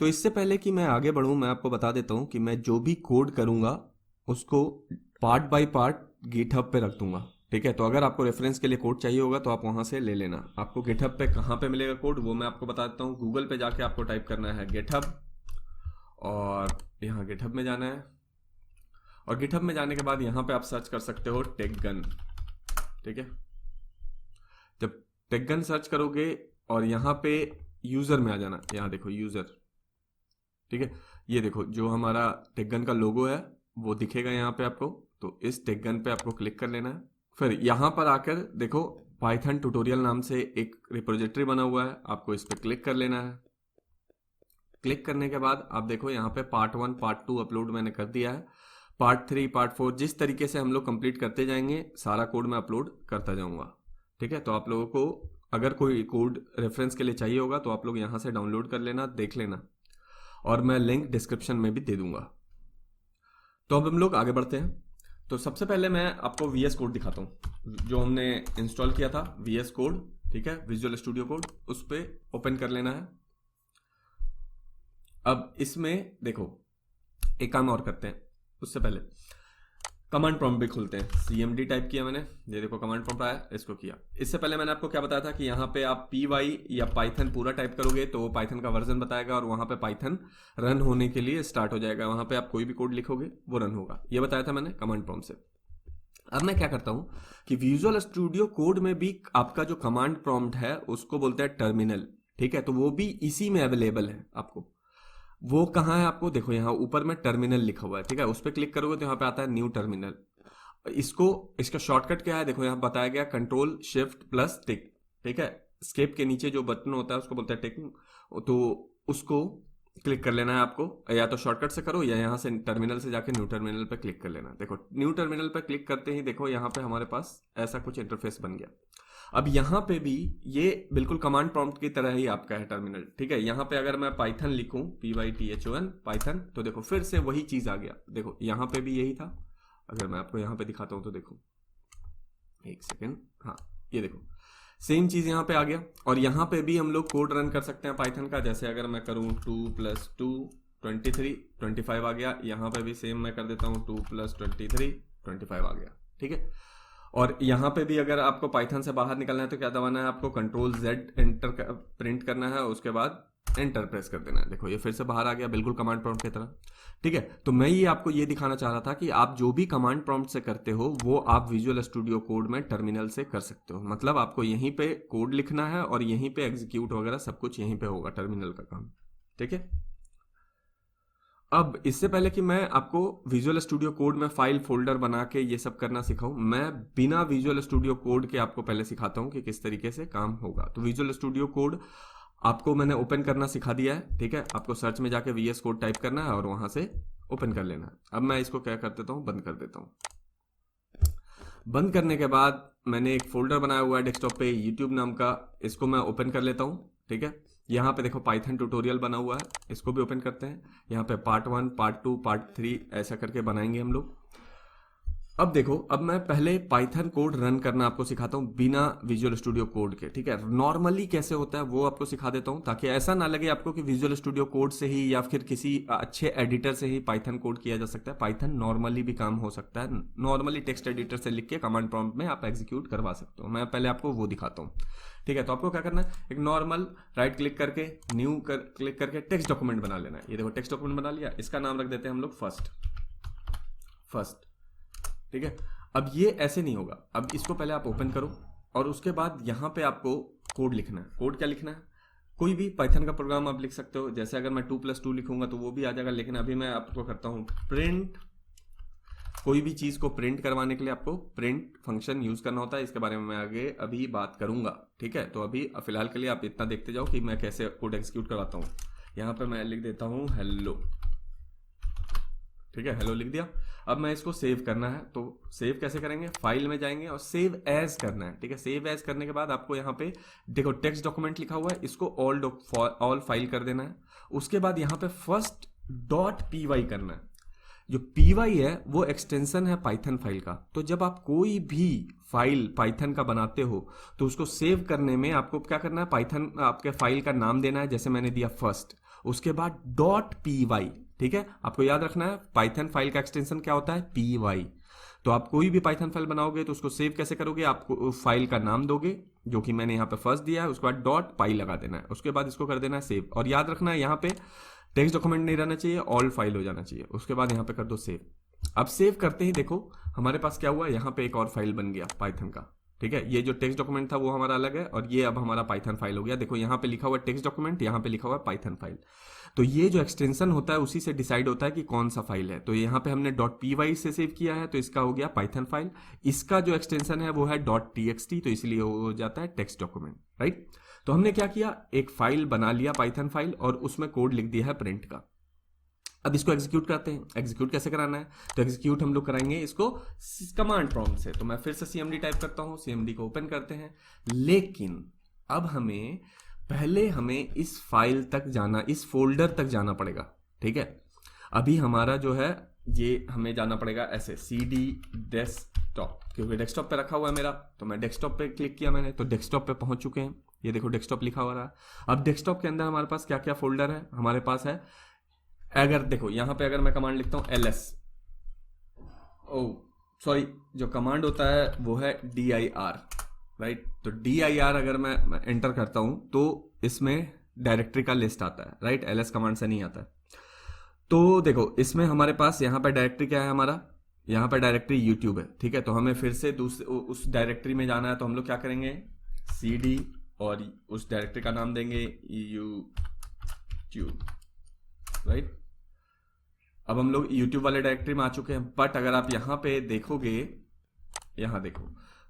तो इससे पहले कि मैं आगे बढ़ूं, मैं आपको बता देता हूं कि मैं जो भी कोड करूंगा उसको पार्ट बाय पार्ट गिटहब पे रख दूंगा। ठीक है, तो अगर आपको रेफरेंस के लिए कोड चाहिए होगा तो आप वहां से ले लेना। आपको गिटहब पे कहाँ पे मिलेगा कोड, वो मैं आपको बता देता हूँ। गूगल पे जाके आपको टाइप करना है गिटहब, और यहाँ गिटहब में जाना है, और गिटहब में जाने के बाद यहाँ पे आप सर्च कर सकते हो टेकगन। ठीक है, जब टेकगन सर्च करोगे और यहाँ पे यूजर में आ जाना, यहाँ देखो यूजर। ठीक है, ये देखो जो हमारा टेकगन का लोगो है वो दिखेगा यहाँ पे आपको। तो इस टेकगन पे आपको क्लिक कर लेना है। फिर यहाँ पर आकर देखो पाइथन ट्यूटोरियल नाम से एक रिपोजिटरी बना हुआ है, आपको इस पर क्लिक कर लेना है। क्लिक करने के बाद आप देखो यहाँ पे पार्ट 1 पार्ट 2 अपलोड मैंने कर दिया है। पार्ट 3 पार्ट 4 जिस तरीके से हम लोग कंप्लीट करते जाएंगे सारा कोड मैं अपलोड करता जाऊंगा। ठीक है, तो आप लोगों को अगर कोई कोड रेफरेंस के लिए चाहिए होगा तो आप लोग यहाँ से डाउनलोड कर लेना, देख लेना, और मैं लिंक डिस्क्रिप्शन में भी दे दूंगा। तो अब हम लोग आगे बढ़ते हैं। तो सबसे पहले मैं आपको VS कोड दिखाता हूँ जो हमने इंस्टॉल किया था, VS कोड। ठीक है, विजुअल स्टूडियो कोड, उस पर ओपन कर लेना है। अब इसमें देखो एक काम और करते हैं, उससे पहले कमांड प्रॉम्प्ट भी खुलते हैं। CMD टाइप किया मैंने, ये देखो कमांड प्रॉम्प्ट आया, इसको किया। इससे पहले मैंने आपको क्या बताया था कि यहाँ पे आप PY या पाइथन पूरा टाइप करोगे तो वो पाइथन का वर्जन बताएगा और वहां पे पाइथन रन होने के लिए स्टार्ट हो जाएगा। वहां पे आप कोई भी कोड लिखोगे वो रन होगा, ये बताया था मैंने कमांड प्रॉम्प्ट से। अब मैं क्या करता हूं कि विजुअल स्टूडियो कोड में भी आपका जो कमांड प्रॉम्प्ट है उसको बोलते हैं टर्मिनल। ठीक है, तो वो भी इसी में अवेलेबल है आपको। वो कहाँ है आपको देखो, यहाँ ऊपर में टर्मिनल लिखा हुआ है। ठीक है, उस पर क्लिक करोगे तो यहाँ पे आता है न्यू टर्मिनल। इसको इसका शॉर्टकट क्या है देखो, यहाँ बताया गया कंट्रोल शिफ्ट प्लस टिक। ठीक है, स्केप के नीचे जो बटन होता है उसको बोलते हैं टिक, तो उसको क्लिक कर लेना है आपको। या तो शॉर्टकट से करो या यहाँ से टर्मिनल से जाके न्यू टर्मिनल पे क्लिक कर लेना। देखो न्यू टर्मिनल पे क्लिक करते ही देखो यहाँ पे हमारे पास ऐसा कुछ इंटरफेस बन गया। अब यहाँ पे भी ये बिल्कुल कमांड प्रॉम्प्ट की तरह ही आपका है टर्मिनल। ठीक है, यहाँ पे अगर मैं पाइथन लिखूं PYTHON पाइथन, तो देखो फिर से वही चीज आ गया। देखो यहाँ पे भी यही था। अगर मैं आपको यहाँ पे दिखाता हूं तो देखो, एक सेकेंड, हाँ ये देखो सेम चीज यहाँ पे आ गया। और यहाँ पे भी हम लोग कोड रन कर सकते हैं पाइथन का। जैसे अगर मैं करूँ 2 + 2 23 25 आ गया। यहाँ पे भी सेम मैं कर देता हूँ 2 + 23 25 आ गया। ठीक है, और यहाँ पे भी अगर आपको पाइथन से बाहर निकलना है तो क्या दबाना है आपको, Ctrl+Z एंटर प्रिंट करना है, उसके बाद एंटर प्रेस कर देना है। देखो ये फिर से बाहर आ गया बिल्कुल कमांड प्रॉम्प्ट की तरह। ठीक है, तो मैं ये आपको ये दिखाना चाह रहा था कि आप जो भी कमांड प्रॉम्प्ट से करते हो वो आप विजुअल स्टूडियो कोड में टर्मिनल से कर सकते हो। मतलब आपको यहीं पे कोड लिखना है और यहीं पे एग्जीक्यूट वगैरह सब कुछ यहीं पे होगा, टर्मिनल का काम। ठीक है, अब इससे पहले कि मैं आपको विजुअल स्टूडियो कोड में फाइल फोल्डर बना के ये सब करना सिखाऊं, मैं बिना विजुअल स्टूडियो कोड के आपको पहले सिखाता हूं कि किस तरीके से काम होगा। तो विजुअल स्टूडियो कोड आपको मैंने ओपन करना सिखा दिया है। ठीक है, आपको सर्च में जाके VS कोड टाइप करना है और वहां से ओपन कर लेना है। अब मैं इसको क्या कर देता हूं, बंद कर देता हूं। बंद करने के बाद मैंने एक फोल्डर बनाया हुआ है डेस्कटॉप पे यूट्यूब नाम का, इसको मैं ओपन कर लेता हूं। ठीक है, यहाँ पे देखो पाइथन ट्यूटोरियल बना हुआ है, इसको भी ओपन करते हैं। यहाँ पे पार्ट 1 पार्ट 2 पार्ट 3 ऐसा करके बनाएंगे हम लोग। अब देखो, अब मैं पहले पाइथन कोड रन करना आपको सिखाता हूँ बिना विजुअल स्टूडियो कोड के। ठीक है, नॉर्मली कैसे होता है वो आपको सिखा देता हूँ ताकि ऐसा ना लगे आपको कि विजुअल स्टूडियो कोड से ही या फिर किसी अच्छे एडिटर से ही पाइथन कोड किया जा सकता है। पाइथन नॉर्मली भी काम हो सकता है, नॉर्मली टेक्स्ट एडिटर से लिख के कमांड प्रॉम्प्ट में आप एग्जीक्यूट करवा सकते हो। मैं पहले आपको वो दिखाता हूँ। ठीक है, तो आपको क्या करना है, एक नॉर्मल राइट क्लिक करके न्यू क्लिक करके टेक्स्ट डॉक्यूमेंट बना लेना है। ये देखो टेक्स्ट डॉक्यूमेंट बना लिया, इसका नाम रख देते हैं हम लोग फर्स्ट। ठीक है, अब ये ऐसे नहीं होगा। अब इसको पहले आप ओपन करो और उसके बाद यहाँ पे आपको कोड लिखना है। कोड क्या लिखना है, कोई भी पाइथन का प्रोग्राम आप लिख सकते हो। जैसे अगर मैं 2 + 2 लिखूंगा तो वो भी आ जाएगा, लेकिन अभी मैं आपको करता हूँ प्रिंट। कोई भी चीज को प्रिंट करवाने के लिए आपको प्रिंट फंक्शन यूज करना होता है, इसके बारे में मैं आगे अभी बात करूंगा। ठीक है, तो अभी फिलहाल के लिए आप इतना देखते जाओ कि मैं कैसे कोड एग्जीक्यूट करवाता हूँ। यहाँ पे मैं लिख देता हूँ हेलो। ठीक है, हेलो लिख दिया। अब मैं इसको सेव करना है, तो सेव कैसे करेंगे, फाइल में जाएंगे और सेव एज करना है। ठीक है, सेव एज करने के बाद आपको यहाँ पे देखो टेक्स्ट डॉक्यूमेंट लिखा हुआ है, इसको ऑल फाइल कर देना है। उसके बाद यहाँ पे first.py करना है। जो py है वो एक्सटेंशन है पाइथन फाइल का। तो जब आप कोई भी फाइल पाइथन का बनाते हो तो उसको सेव करने में आपको क्या करना है, पाइथन आपके फाइल का नाम देना है, जैसे मैंने दिया फर्स्ट, उसके बाद .py। ठीक है, आपको याद रखना है पाइथन फाइल का एक्सटेंशन क्या होता है, py। तो आप कोई भी पाइथन फाइल बनाओगे तो उसको सेव कैसे करोगे, आपको फाइल का नाम दोगे जो कि मैंने यहाँ पे फर्स्ट दिया है, उसके बाद .py लगा देना है, उसके बाद इसको कर देना है सेव। और याद रखना है यहाँ पे टेक्स्ट डॉक्यूमेंट नहीं रहना चाहिए, ऑल फाइल हो जाना चाहिए। उसके बाद यहाँ पे कर दो सेव। अब सेव करते ही देखो हमारे पास क्या हुआ, यहाँ पे एक और फाइल बन गया पाइथन का। ठीक है, ये जो टेक्स्ट डॉक्यूमेंट था वो हमारा अलग है और ये अब हमारा पाइथन फाइल हो गया। देखो यहाँ पे लिखा हुआ टेक्स्ट डॉक्यूमेंट, यहाँ पे लिखा हुआ पाइथन फाइल। तो ये जो एक्सटेंशन होता है उसी से डिसाइड होता है कि कौन सा फाइल है। तो यहाँ पे हमने .py से सेव किया है तो इसका हो गया पाइथन फाइल। इसका जो एक्सटेंशन है वो है .txt, तो इसलिए हो जाता है टेक्स्ट डॉक्यूमेंट, राइट। तो हमने क्या किया, एक फाइल बना लिया पाइथन फाइल और उसमें कोड लिख दिया है प्रिंट का। अब इसको एग्जीक्यूट करते हैं। एग्जीक्यूट कैसे कराना है, तो एग्जीक्यूट हम लोग कराएंगे इसको कमांड प्रॉम्प्ट से। तो मैं फिर से cmd टाइप करता हूं, cmd को ओपन करते हैं। लेकिन अब पहले हमें इस फाइल तक जाना, इस फोल्डर तक जाना पड़ेगा। ठीक है, अभी हमारा जो है ये हमें जाना पड़ेगा ऐसे cd डेस्कटॉप, क्योंकि डेस्कटॉप पे रखा हुआ है मेरा। तो मैं डेस्कटॉप पे क्लिक किया मैंने, तो डेस्कटॉप पे पहुंच चुके हैं। ये देखो डेस्कटॉप लिखा हुआ रहा। अब डेस्कटॉप के अंदर हमारे पास क्या क्या फोल्डर है, हमारे पास है, अगर देखो यहाँ पे अगर मैं कमांड लिखता हूँ ls, सॉरी, जो कमांड होता है वो है dir, राइट। तो dir अगर मैं एंटर करता हूं तो इसमें डायरेक्टरी का लिस्ट आता है, राइट। ls कमांड से नहीं आता है। तो देखो इसमें हमारे पास यहाँ पे डायरेक्टरी क्या है, हमारा यहाँ पे डायरेक्टरी यूट्यूब है। ठीक है, तो हमें फिर से दूसरे उस डायरेक्टरी में जाना है। तो हम लोग क्या करेंगे, cd और उस डायरेक्टरी का नाम देंगे यूट्यूब, राइट। अब हम लोग यूट्यूब वाले डायरेक्टरी में आ चुके हैं। बट अगर आप यहाँ पे देखोगे, यहाँ देखो,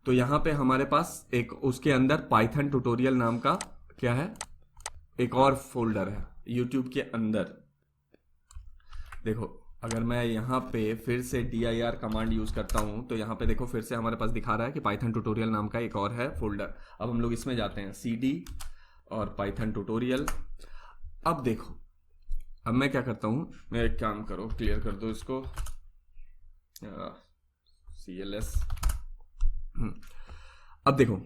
तो यहाँ पे हमारे पास एक उसके अंदर पाइथन ट्यूटोरियल नाम का क्या है, एक और फोल्डर है यूट्यूब के अंदर। देखो अगर मैं यहाँ पे फिर से dir कमांड यूज करता हूँ तो यहाँ पे देखो फिर से हमारे पास दिखा रहा है कि पाइथन ट्यूटोरियल नाम का एक और है फोल्डर। अब हम लोग इसमें जाते हैं, cd और पाइथन ट्यूटोरियल। अब देखो, अब मैं क्या करता हूँ, मैं एक काम करो, क्लियर कर दो इसको, cls। अब देखो,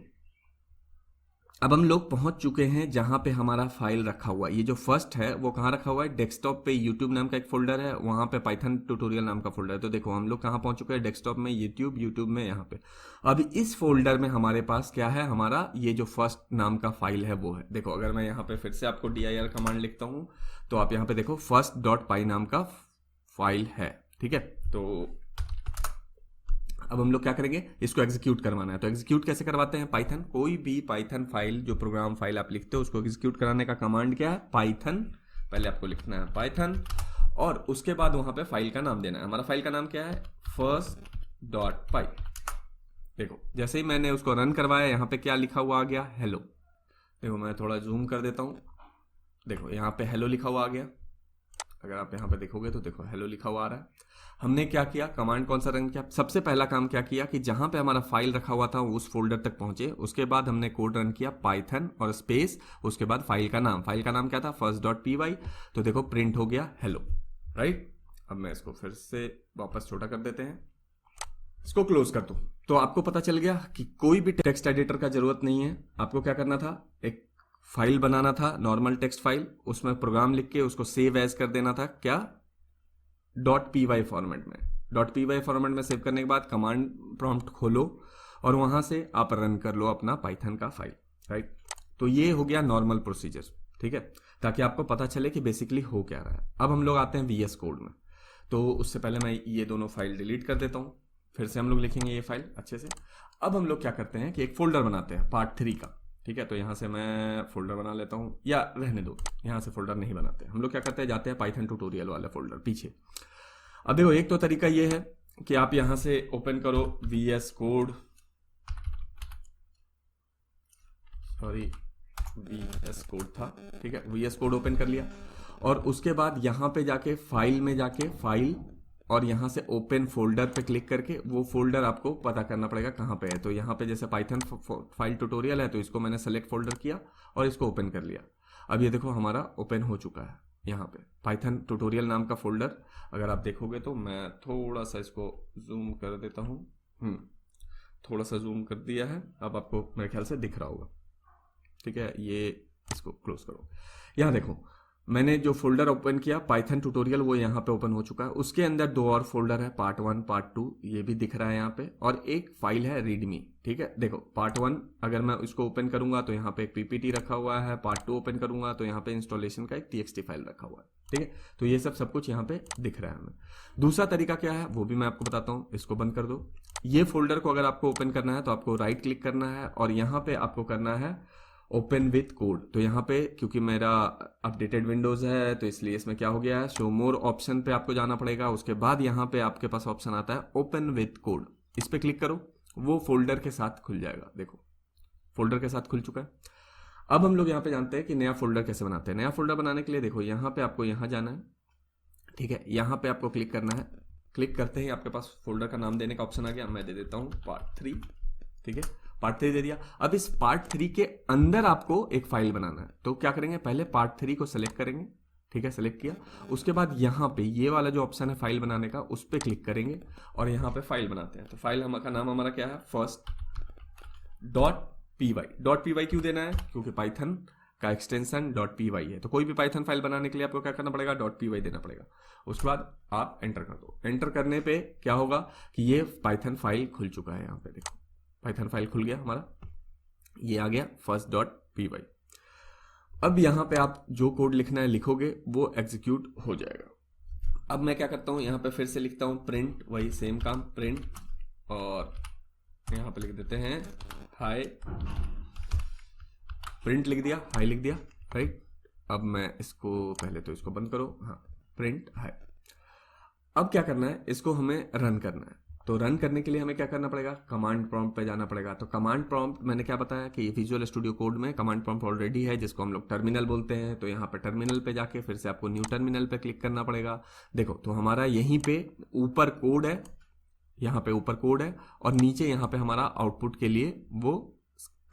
अब हम लोग पहुंच चुके हैं जहां पे हमारा फाइल रखा हुआ है। ये जो फर्स्ट है वो कहाँ रखा हुआ है, डेस्कटॉप पे यूट्यूब नाम का एक फोल्डर है, वहां पे पाइथन ट्यूटोरियल नाम का फोल्डर है। तो देखो हम लोग कहाँ पहुंच चुके हैं, डेस्कटॉप में यूट्यूब में यहाँ पे। अब इस फोल्डर में हमारे पास क्या है, हमारा ये जो फर्स्ट नाम का फाइल है वो है। देखो अगर मैं यहाँ पे फिर से आपको dir कमांड लिखता हूँ तो आप यहाँ पे देखो first.py नाम का फाइल है। ठीक है, तो अब हम लोग क्या करेंगे, इसको एग्जीक्यूट करवाना है। तो एग्जीक्यूट कैसे करवाते हैं, पाइथन, कोई भी पाइथन फाइल जो प्रोग्राम फाइल आप लिखते हो उसको एग्जीक्यूट कराने का कमांड क्या है, पाइथन। पहले आपको लिखना है पाइथन और उसके बाद वहां पे फाइल का नाम देना है। हमारा फाइल का नाम क्या है, first.py। देखो जैसे ही मैंने उसको रन करवाया, यहाँ पे क्या लिखा हुआ आ गया, हेलो। देखो मैं थोड़ा जूम कर देता हूँ, देखो यहाँ पे हेलो लिखा हुआ आ गया। अगर आप यहाँ पे देखोगे तो देखो हेलो लिखा हुआ आ रहा है। हमने क्या किया, कमांड कौन सा रन किया, सबसे पहला काम क्या किया कि जहां पे हमारा फाइल रखा हुआ था उस फोल्डर तक पहुंचे। उसके बाद हमने कोड रन किया पाइथन और स्पेस, उसके बाद फाइल का नाम क्या था, first.py। तो देखो प्रिंट हो गया हेलो, राइट। अब मैं इसको फिर से वापस छोटा कर देते हैं, इसको क्लोज कर दो। तो आपको पता चल गया कि कोई भी टेक्स्ट एडिटर का जरूरत नहीं है। आपको क्या करना था, एक फाइल बनाना था, नॉर्मल टेक्स्ट फाइल, उसमें प्रोग्राम लिख के उसको सेव एज कर देना था, क्या, .py फॉर्मेट में। .py फॉर्मेट में सेव करने के बाद कमांड प्रॉम्प्ट खोलो और वहां से आप रन कर लो अपना पाइथन का फाइल, राइट। तो ये हो गया नॉर्मल प्रोसीजर, ठीक है, ताकि आपको पता चले कि बेसिकली हो क्या रहा है। अब हम लोग आते हैं VS कोड में। तो उससे पहले मैं ये दोनों फाइल डिलीट कर देता हूँ, फिर से हम लोग लिखेंगे ये फाइल अच्छे से। अब हम लोग क्या करते हैं कि एक फोल्डर बनाते हैं पार्ट 3 का, ठीक है। तो यहाँ से मैं फोल्डर बना लेता हूँ, या रहने दो, यहाँ से फोल्डर नहीं बनाते। हम लोग क्या करते हैं, जाते हैं पाइथन ट्यूटोरियल वाले फोल्डर पीछे। अब देखो एक तो तरीका ये है कि आप यहाँ से ओपन करो VS code, sorry VS code था, ठीक है। VS कोड ओपन कर लिया और उसके बाद यहाँ पे जाके फाइल में जाके फाइल और यहाँ से ओपन फोल्डर पे क्लिक करके वो फोल्डर आपको पता करना पड़ेगा कहाँ पे है। तो यहाँ पे जैसे पाइथन फाइल ट्यूटोरियल है तो इसको मैंने सेलेक्ट फोल्डर किया और इसको ओपन कर लिया। अब ये देखो हमारा ओपन हो चुका है, यहाँ पे पाइथन ट्यूटोरियल नाम का फोल्डर अगर आप देखोगे तो मैं थोड़ा सा इसको जूम कर देता हूँ। थोड़ा सा जूम कर दिया है, अब आपको मेरे ख्याल से दिख रहा होगा। ठीक है, ये इसको क्लोज करो। यहाँ देखो मैंने जो फोल्डर ओपन किया पाइथन ट्यूटोरियल वो यहाँ पे ओपन हो चुका है। उसके अंदर 2 और फोल्डर है, पार्ट 1 पार्ट 2, ये भी दिख रहा है यहाँ पे, और एक फाइल है रीडमी। ठीक है, देखो पार्ट 1 अगर मैं इसको ओपन करूंगा तो यहाँ पे एक पीपीटी रखा हुआ है, पार्ट 2 ओपन करूंगा तो यहाँ पे इंस्टॉलेशन का एक टीएक्सटी फाइल रखा हुआ है। ठीक है, तो ये सब कुछ यहाँ पे दिख रहा है हमें। दूसरा तरीका क्या है वो भी मैं आपको बताता हूँ। इसको बंद कर दो। ये फोल्डर को अगर आपको ओपन करना है तो आपको राइट क्लिक करना है और यहाँ पे आपको करना है ओपन विथ कोड। तो यहाँ पे क्योंकि मेरा अपडेटेड विंडोज है तो इसलिए इसमें क्या हो गया है, शो मोर ऑप्शन पे आपको जाना पड़ेगा। उसके बाद यहाँ पे आपके पास ऑप्शन आता है ओपन विथ कोड, इस पे क्लिक करो, वो फोल्डर के साथ खुल जाएगा। देखो फोल्डर के साथ खुल चुका है। अब हम लोग यहाँ पे जानते हैं कि नया फोल्डर कैसे बनाते हैं। नया फोल्डर बनाने के लिए देखो यहाँ पे आपको यहाँ जाना है। ठीक है, यहाँ पे आपको क्लिक करना है। क्लिक करते ही आपके पास फोल्डर का नाम देने का ऑप्शन आ गया। मैं दे देता हूँ पार्ट 3। ठीक है, पार्ट 3 दे दिया। अब इस पार्ट 3 के अंदर आपको एक फाइल बनाना है। तो क्या करेंगे, पहले पार्ट 3 को सेलेक्ट करेंगे। ठीक है, सेलेक्ट किया, उसके बाद यहाँ पे ये वाला जो ऑप्शन है फाइल बनाने का, उस पर क्लिक करेंगे और यहाँ पे फाइल बनाते हैं। तो फाइल का नाम हमारा क्या है, first dot P Y. Dot P Y क्यों देना है, क्योंकि पाइथन का एक्सटेंशन डॉट पी वाई है। तो कोई भी पाइथन फाइल बनाने के लिए आपको क्या करना पड़ेगा, डॉट पी वाई देना पड़ेगा। उसके बाद आप एंटर कर दो। एंटर करने पे क्या होगा कि ये पाइथन फाइल खुल चुका है। यहाँ पे देखो पाइथन फाइल खुल गया हमारा, ये आ गया फर्स्ट डॉट पी वाई। अब यहाँ पे आप जो कोड लिखना है लिखोगे, वो एग्जीक्यूट हो जाएगा। अब मैं क्या करता हूँ, यहाँ पे फिर से लिखता हूँ प्रिंट, वही सेम काम प्रिंट, और यहाँ पे लिख देते हैं हाई। प्रिंट लिख दिया, हाई लिख दिया, राइट। अब मैं इसको पहले तो इसको बंद करो, हाँ प्रिंट हाई। अब क्या करना है, इसको हमें रन करना है। तो रन करने के लिए हमें क्या करना पड़ेगा, कमांड प्रॉम्प्ट पे जाना पड़ेगा। तो कमांड प्रॉम्प्ट मैंने क्या बताया कि विजुअल स्टूडियो कोड में कमांड प्रॉम्प्ट ऑलरेडी है, जिसको हम लोग टर्मिनल बोलते हैं। तो यहाँ पे टर्मिनल पे जाके फिर से आपको न्यू टर्मिनल पे क्लिक करना पड़ेगा। देखो तो हमारा यहीं पे ऊपर कोड है, यहाँ पे ऊपर कोड है, और नीचे यहाँ पे हमारा आउटपुट के लिए वो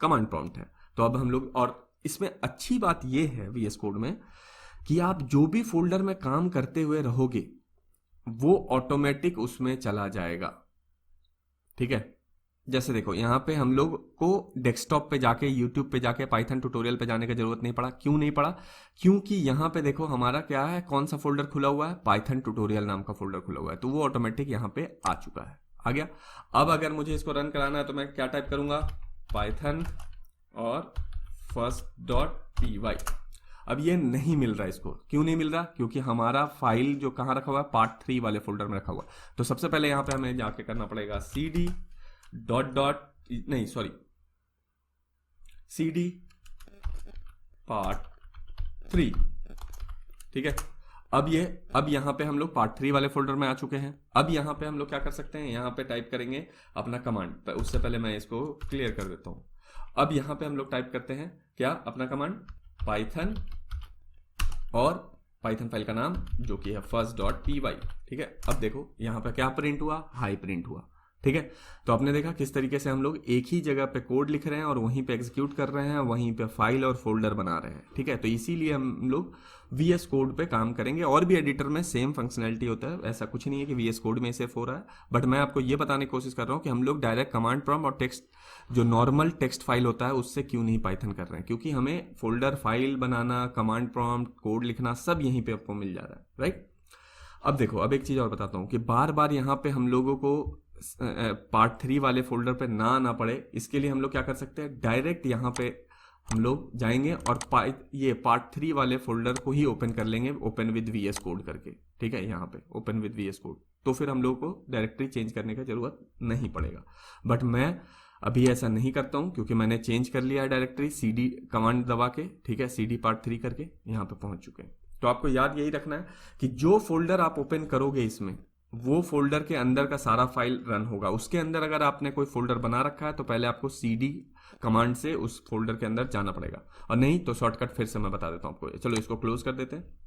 कमांड प्रॉम्प्ट है। तो अब हम लोग, और इसमें अच्छी बात ये है VS कोड में कि आप जो भी फोल्डर में काम करते हुए रहोगे वो ऑटोमेटिक उसमें चला जाएगा। ठीक है, जैसे देखो यहाँ पे हम लोग को डेस्कटॉप पे जाके, यूट्यूब पे जाके पाइथन ट्यूटोरियल पे जाने की जरूरत नहीं पड़ा। क्यों नहीं पड़ा, क्योंकि यहाँ पे देखो हमारा क्या है, कौन सा फोल्डर खुला हुआ है, पाइथन ट्यूटोरियल नाम का फोल्डर खुला हुआ है। तो वो ऑटोमेटिक यहाँ पे आ चुका है, आ गया। अब अगर मुझे इसको रन कराना है तो मैं क्या टाइप करूंगा, पाइथन और फर्स्ट डॉट पी वाई। अब ये नहीं मिल रहा, इसको क्यों नहीं मिल रहा, क्योंकि हमारा फाइल जो कहाँ रखा हुआ है, पार्ट 3 वाले फोल्डर में रखा हुआ है। तो सबसे पहले यहाँ पे हमें जाके करना पड़ेगा cd cd पार्ट 3। ठीक है, अब यहाँ पे हम लोग पार्ट 3 वाले फोल्डर में आ चुके हैं। अब यहाँ पे हम लोग क्या कर सकते हैं, यहाँ पे टाइप करेंगे अपना कमांड। उससे पहले मैं इसको क्लियर कर देता हूँ। अब यहाँ पे हम लोग टाइप करते हैं क्या, अपना कमांड पाइथन और पाइथन फाइल का नाम जो कि है फर्स्ट डॉट पी वाई। ठीक है, अब देखो यहाँ पे क्या प्रिंट हुआ, हाई प्रिंट हुआ। ठीक है, तो आपने देखा किस तरीके से हम लोग एक ही जगह पे कोड लिख रहे हैं और वहीं पे एग्जीक्यूट कर रहे हैं, वहीं पे फाइल और फोल्डर बना रहे हैं। ठीक है, तो इसीलिए हम लोग VS कोड पे काम करेंगे। और भी एडिटर में सेम फंक्शनैलिटी होता है, ऐसा कुछ नहीं है कि VS कोड में सिर्फ हो रहा है। बट मैं आपको ये बताने की कोशिश कर रहा हूँ कि हम लोग डायरेक्ट कमांड प्रॉम्प्ट और टेक्स्ट, जो नॉर्मल टेक्स्ट फाइल होता है उससे क्यों नहीं पाइथन कर रहे हैं, क्योंकि हमें फोल्डर, फाइल बनाना, कमांड प्रॉम्प्ट, कोड लिखना सब यहीं पे आपको मिल जा रहा है, राइट। अब देखो, अब एक चीज और बताता हूँ कि बार बार यहाँ पे हम लोगों को पार्ट 3 वाले फोल्डर पे ना आना पड़े, इसके लिए हम लोग क्या कर सकते हैं, डायरेक्ट यहाँ पे हम लोग जाएंगे और ये पार्ट 3 वाले फोल्डर को ही ओपन कर लेंगे, ओपन विद VS कोड करके। ठीक है, यहाँ पे ओपन विद VS कोड, तो फिर हम लोग को डायरेक्टरी चेंज करने की जरूरत नहीं पड़ेगा। बट मैं अभी ऐसा नहीं करता हूँ क्योंकि मैंने चेंज कर लिया है डायरेक्टरी, CD कमांड दबा के। ठीक है, CD पार्ट 3 करके यहाँ पे पहुंच चुके हैं। तो आपको याद यही रखना है कि जो फोल्डर आप ओपन करोगे इसमें, वो फोल्डर के अंदर का सारा फाइल रन होगा। उसके अंदर अगर आपने कोई फोल्डर बना रखा है तो पहले आपको CD कमांड से उस फोल्डर के अंदर जाना पड़ेगा, और नहीं तो शॉर्टकट फिर से मैं बता देता हूं आपको। चलो इसको क्लोज कर देते हैं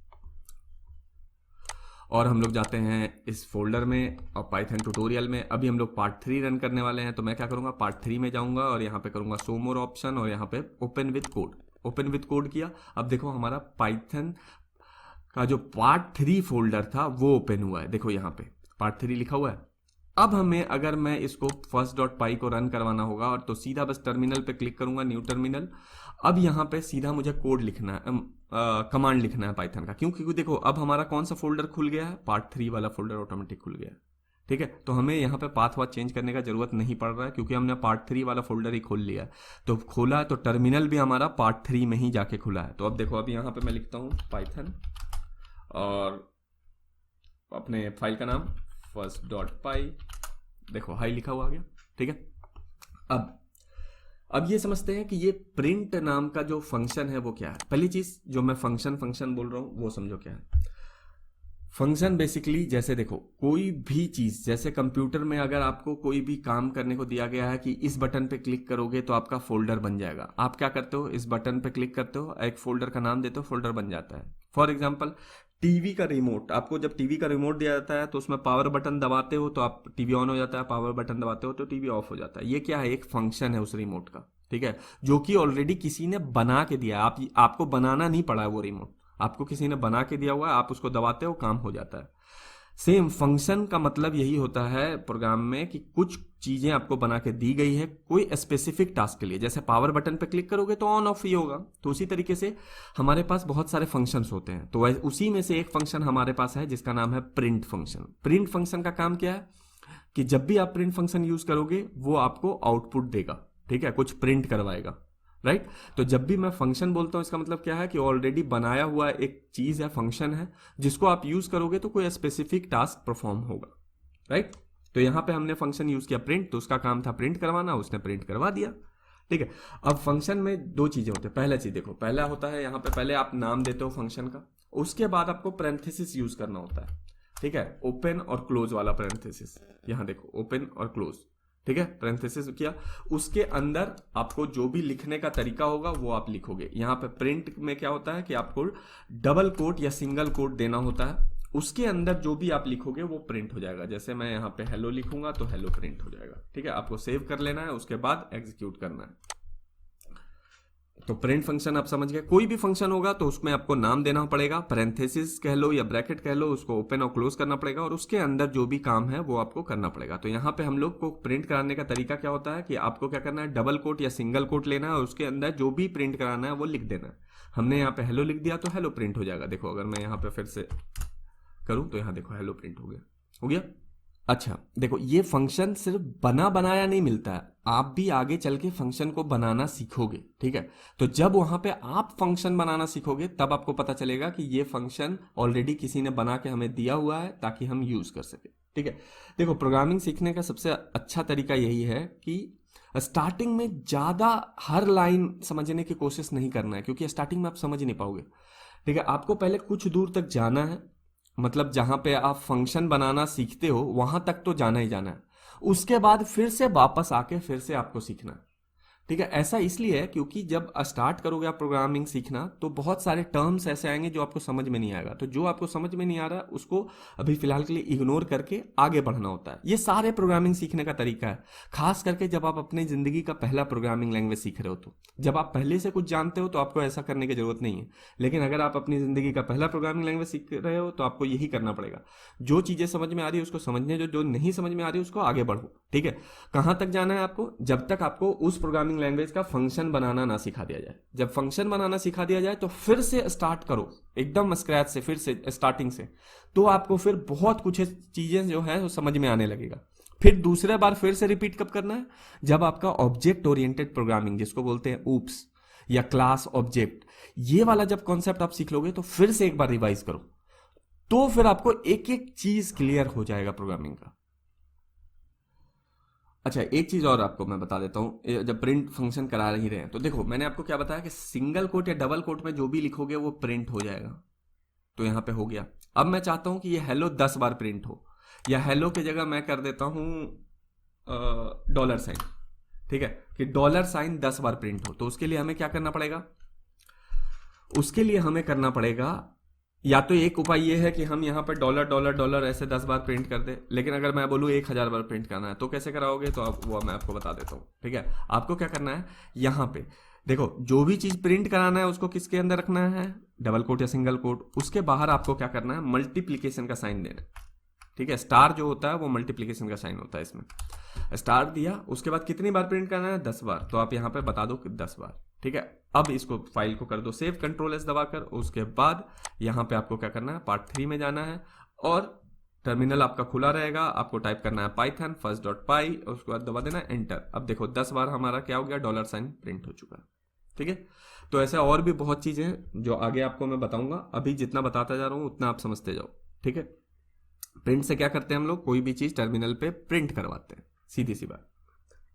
और हम लोग जाते हैं इस फोल्डर में और पाइथन ट्यूटोरियल में। अभी हम लोग पार्ट 3 रन करने वाले हैं, तो मैं क्या करूंगा, पार्ट 3 में जाऊंगा और यहाँ पे करूंगा शो मोर ऑप्शन और यहाँ पे open with code. Open with code किया। अब देखो हमारा पाइथन का जो part3 फोल्डर था वो ओपन हुआ है। देखो यहाँ पे part3 लिखा हुआ है। अब हमें अगर मैं इसको first.py को रन करवाना होगा और तो सीधा बस टर्मिनल पे क्लिक करूंगा, न्यू टर्मिनल। अब यहाँ पे सीधा मुझे कोड लिखना है, कमांड लिखना है पाइथन का। क्यों? क्योंकि देखो अब हमारा कौन सा फोल्डर खुल गया है, part3 वाला फोल्डर ऑटोमेटिक खुल गया है। ठीक है, तो हमें यहाँ पे पाथ वाथ चेंज करने का जरूरत नहीं पड़ रहा है क्योंकि हमने part3 वाला फोल्डर ही खोल लिया है। तो खोला है तो टर्मिनल भी हमारा part3 में ही जाके खुला है। तो अब देखो, अब यहाँ पे मैं लिखता हूँ पाइथन और अपने फाइल का नाम first.py, देखो हाई लिखा हुआ आ गया। ठीक है, अब ये समझते हैं कि ये प्रिंट नाम का जो फंक्शन है वो क्या है। पहली चीज जो मैं फंक्शन बोल रहा हूं वो समझो क्या है। फंक्शन बेसिकली जैसे देखो कोई भी चीज, जैसे कंप्यूटर में अगर आपको कोई भी काम करने को दिया गया है कि इस बटन पे क्लिक करोगे तो आपका फोल्डर बन जाएगा, आप क्या करते हो, इस बटन पे क्लिक करते हो, एक फोल्डर का नाम देते हो, फोल्डर बन जाता है। फॉर एग्जाम्पल टीवी का रिमोट, आपको जब टीवी का रिमोट दिया जाता है तो उसमें पावर बटन दबाते हो तो आप टीवी ऑन हो जाता है, पावर बटन दबाते हो तो टीवी ऑफ हो जाता है। ये क्या है, एक फंक्शन है उस रिमोट का। ठीक है, जो कि ऑलरेडी किसी ने बना के दिया है, आपको बनाना नहीं पड़ा है, वो रिमोट आपको किसी ने बना के दिया हुआ है, आप उसको दबाते हो काम हो जाता है। सेम फंक्शन का मतलब यही होता है प्रोग्राम में कि कुछ चीजें आपको बना के दी गई है कोई स्पेसिफिक टास्क के लिए। जैसे पावर बटन पे क्लिक करोगे तो ऑन ऑफ ही होगा, तो उसी तरीके से हमारे पास बहुत सारे फंक्शंस होते हैं। तो उसी में से एक फंक्शन हमारे पास है जिसका नाम है प्रिंट फंक्शन। प्रिंट फंक्शन का काम क्या है कि जब भी आप प्रिंट फंक्शन यूज करोगे वो आपको आउटपुट देगा। ठीक है, कुछ प्रिंट करवाएगा, राइट। तो जब भी मैं फंक्शन बोलता हूं इसका मतलब क्या है कि ऑलरेडी बनाया हुआ एक चीज है, फंक्शन है, जिसको आप यूज करोगे तो कोई स्पेसिफिक टास्क परफॉर्म होगा, राइट। तो यहां पे हमने फंक्शन यूज किया प्रिंट, तो उसका काम था प्रिंट करवाना, उसने प्रिंट करवा दिया। ठीक है, अब फंक्शन में दो चीजें होती है। पहला चीज देखो, पहला होता है यहाँ पे पहले आप नाम देते हो फंक्शन का, उसके बाद आपको पैरेंथेसिस यूज करना होता है। ठीक है, ओपन और क्लोज वाला पैरेंथेसिस, यहां देखो ओपन और क्लोज। ठीक है, पैरेंथेसिस किया, उसके अंदर आपको जो भी लिखने का तरीका होगा वो आप लिखोगे। यहाँ पे प्रिंट में क्या होता है कि आपको डबल कोट या सिंगल कोट देना होता है, उसके अंदर जो भी आप लिखोगे वो प्रिंट हो जाएगा। जैसे मैं यहाँ पे हेलो लिखूंगा तो हेलो प्रिंट हो जाएगा। ठीक है, आपको सेव कर लेना है, उसके बाद एग्जीक्यूट करना है। तो प्रिंट फंक्शन आप समझ गए। कोई भी फंक्शन होगा तो उसमें आपको नाम देना पड़ेगा, पैरेंथेसिस कह लो या ब्रैकेट कह लो, उसको ओपन और क्लोज करना पड़ेगा और उसके अंदर जो भी काम है वो आपको करना पड़ेगा। तो यहाँ पे हम लोग को प्रिंट कराने का तरीका क्या होता है कि आपको क्या करना है, डबल कोट या सिंगल कोट लेना है और उसके अंदर जो भी प्रिंट कराना है वो लिख देना है। हमने यहाँ पे हेलो लिख दिया तो हेलो प्रिंट हो जाएगा। देखो अगर मैं यहाँ पे फिर से करूँ तो यहाँ देखो हेलो प्रिंट हो गया, हो गया। अच्छा देखो, ये फंक्शन सिर्फ बना बनाया नहीं मिलता है, आप भी आगे चल के फंक्शन को बनाना सीखोगे। ठीक है, तो जब वहां पे आप फंक्शन बनाना सीखोगे तब आपको पता चलेगा कि ये फंक्शन ऑलरेडी किसी ने बना के हमें दिया हुआ है ताकि हम यूज कर सके। ठीक है, देखो प्रोग्रामिंग सीखने का सबसे अच्छा तरीका यही है कि स्टार्टिंग में ज्यादा हर लाइन समझने की कोशिश नहीं करना है, क्योंकि स्टार्टिंग में आप समझ नहीं पाओगे। ठीक है, आपको पहले कुछ दूर तक जाना है, मतलब जहां पे आप फंक्शन बनाना सीखते हो वहां तक तो जाना ही जाना है, उसके बाद फिर से वापस आके फिर से आपको सीखना है। ठीक है, ऐसा इसलिए है क्योंकि जब स्टार्ट करोगे आप प्रोग्रामिंग सीखना तो बहुत सारे टर्म्स ऐसे आएंगे जो आपको समझ में नहीं आएगा। तो जो आपको समझ में नहीं आ रहा उसको अभी फिलहाल के लिए इग्नोर करके आगे बढ़ना होता है। ये सारे प्रोग्रामिंग सीखने का तरीका है, खास करके जब आप अपनी जिंदगी का पहला प्रोग्रामिंग लैंग्वेज सीख रहे हो। तो जब आप पहले से कुछ जानते हो तो आपको ऐसा करने की जरूरत नहीं है, लेकिन अगर आप अपनी जिंदगी का पहला प्रोग्रामिंग लैंग्वेज सीख रहे हो तो आपको यही करना पड़ेगा। जो चीजें समझ में आ रही है उसको समझने, जो नहीं समझ में आ रही है उसको आगे बढ़ो। ठीक है, कहां तक जाना है आपको, जब तक आपको उस प्रोग्रामिंग लैंग्वेज का फंक्शन बनाना ना सिखा दिया जाए। जब फंक्शन बनाना सिखा दिया जाए तो फिर से स्टार्ट करो एकदम स्क्रैच से, फिर से स्टार्टिंग से, तो आपको फिर बहुत कुछ चीजें जो है वो समझ में आने लगेगा। फिर दूसरे बार फिर से रिपीट कब करना है, जब आपका ऑब्जेक्ट ओरिएंटेड प्रोग्रामिंग जिसको बोलते हैं ऊप्स या क्लास ऑब्जेक्ट, ये वाला जब कॉन्सेप्ट आप सीख लोगे तो फिर से एक बार रिवाइज करो, तो फिर आपको एक एक चीज क्लियर हो जाएगा प्रोग्रामिंग का। अच्छा एक चीज और आपको मैं बता देता हूं, जब प्रिंट फंक्शन करा ही रहे हैं तो देखो मैंने आपको क्या बताया कि सिंगल कोट या डबल कोट में जो भी लिखोगे वो प्रिंट हो जाएगा। तो यहां पे हो गया। अब मैं चाहता हूं कि ये हेलो 10 बार प्रिंट हो, या हेलो की जगह मैं कर देता हूं डॉलर साइन। ठीक है, कि डॉलर साइन 10 बार प्रिंट हो। तो उसके लिए हमें क्या करना पड़ेगा, उसके लिए हमें करना पड़ेगा, या तो एक उपाय ये है कि हम यहाँ पर डॉलर डॉलर डॉलर ऐसे 10 बार प्रिंट कर दे, लेकिन अगर मैं बोलूँ 1000 बार प्रिंट करना है तो कैसे कराओगे, तो वो मैं आपको बता देता हूँ। ठीक है, आपको क्या करना है, यहाँ पे देखो जो भी चीज प्रिंट कराना है उसको किसके अंदर रखना है, डबल कोट या सिंगल कोट। उसके बाहर आपको क्या करना है, मल्टीप्लीकेशन का साइन देना है। ठीक है, स्टार जो होता है वो मल्टीप्लीकेशन का साइन होता है। इसमें स्टार दिया, उसके बाद कितनी बार प्रिंट करना है, 10 बार। तो आप यहाँ पे बता दो कि 10 बार। ठीक है, अब इसको फाइल को कर दो सेव, कंट्रोल S दबाकर। उसके बाद यहाँ पे आपको क्या करना है, पार्ट 3 में जाना है और टर्मिनल आपका खुला रहेगा। आपको टाइप करना है पाइथन first.py, उसके बाद दबा देना एंटर। अब देखो 10 बार हमारा क्या हो गया, डॉलर साइन प्रिंट हो चुका है। ठीक है, तो ऐसे और भी बहुत चीजें हैं जो आगे आपको मैं बताऊंगा। अभी जितना बताता जा रहा हूं उतना आप समझते जाओ। ठीक है, प्रिंट से क्या करते हैं हम लोग, कोई भी चीज टर्मिनल पे प्रिंट करवाते हैं, सीधी सी बात।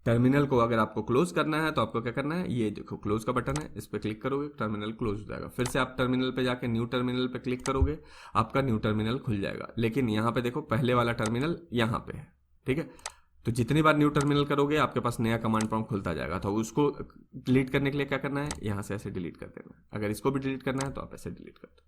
टर्मिनल को अगर आपको क्लोज करना है तो आपको क्या करना है, ये देखो क्लोज का बटन है, इस पर क्लिक करोगे टर्मिनल क्लोज हो जाएगा। फिर से आप टर्मिनल पे जाके न्यू टर्मिनल पे क्लिक करोगे, आपका न्यू टर्मिनल खुल जाएगा। लेकिन यहाँ पे देखो पहले वाला टर्मिनल यहाँ पे है। ठीक है, तो जितनी बार न्यू टर्मिनल करोगे आपके पास नया कमांड प्रॉम्प्ट खुलता जाएगा। तो उसको डिलीट करने के लिए क्या करना है, यहाँ से ऐसे डिलीट कर देना है। अगर इसको भी डिलीट करना है तो आप ऐसे डिलीट कर दो।